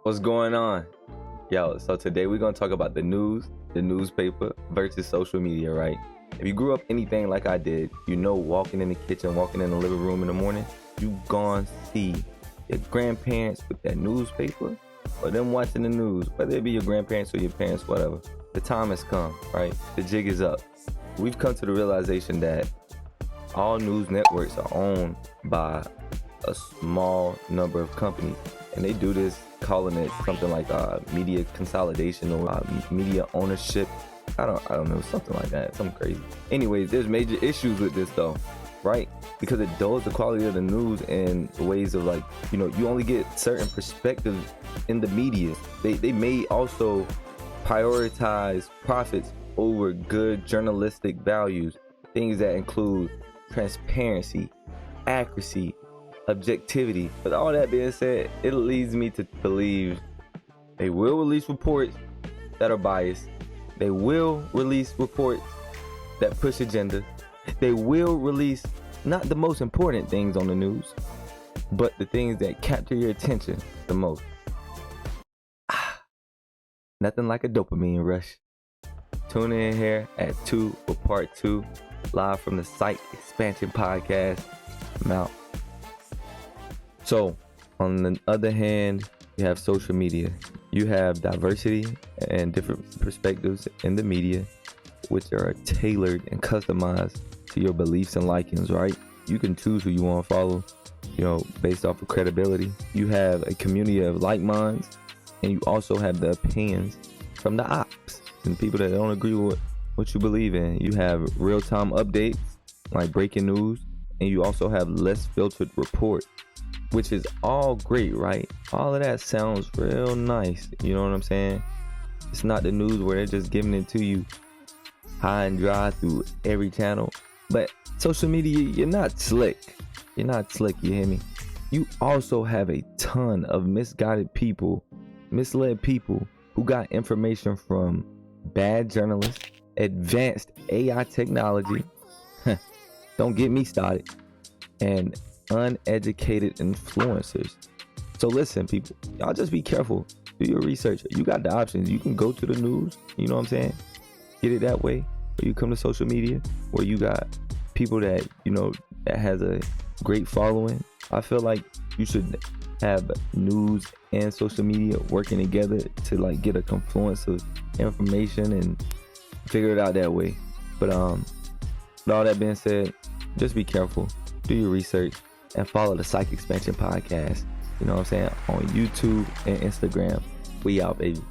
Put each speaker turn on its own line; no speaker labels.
What's going on? Yo, so today we're going to talk about the news, the newspaper versus social media, right? If you grew up anything like I did, you know, walking in the kitchen, walking in the living room in the morning, you gonna see your grandparents with that newspaper or them watching the news, whether it be your grandparents or your parents, whatever. The time has come, right? The jig is up. We've come to the realization that all news networks are owned by a small number of companies, and they do this calling it something like media consolidation or media ownership. I don't know, something like that, something crazy. Anyways, there's major issues with this though, right? Because it dulls the quality of the news in ways of, like, you know, you only get certain perspectives in the media. They may also prioritize profits over good journalistic values, things that include transparency, accuracy, objectivity. With all that being said, it leads me to believe they will release reports that are biased. They will release reports that push agenda. They will release not the most important things on the news, but the things that capture your attention the most. Nothing like a dopamine rush. Tune in here at 2 for part 2, live from the Psych Expansion Podcast. I'm out. So, on the other hand, you have social media. You have diversity and different perspectives in the media, which are tailored and customized to your beliefs and likings, right? You can choose who you want to follow, you know, based off of credibility. You have a community of like minds, and you also have the opinions from the ops and people that don't agree with what you believe in. You have real-time updates, like breaking news, and you also have less filtered reports, which is all great, right? All of that sounds real nice, you know what I'm saying? It's not the news where they're just giving it to you high and dry through every channel. But social media, you're not slick. You're not slick, you hear me? You also have a ton of misguided people, misled people who got information from bad journalists, advanced AI technology, don't get me started, and uneducated influencers. So listen, people, y'all just be careful. Do your research. You got the options. You can go to the news, you know what I'm saying? Get it that way. Or you come to social media where you got people that, you know, that has a great following. I feel like you should have news and social media working together to, like, get a confluence of information and figure it out that way. But with all that being said, just be careful. Do your research and follow the Psych Expansion Podcast, you know what I'm saying, on YouTube and Instagram. We out, baby.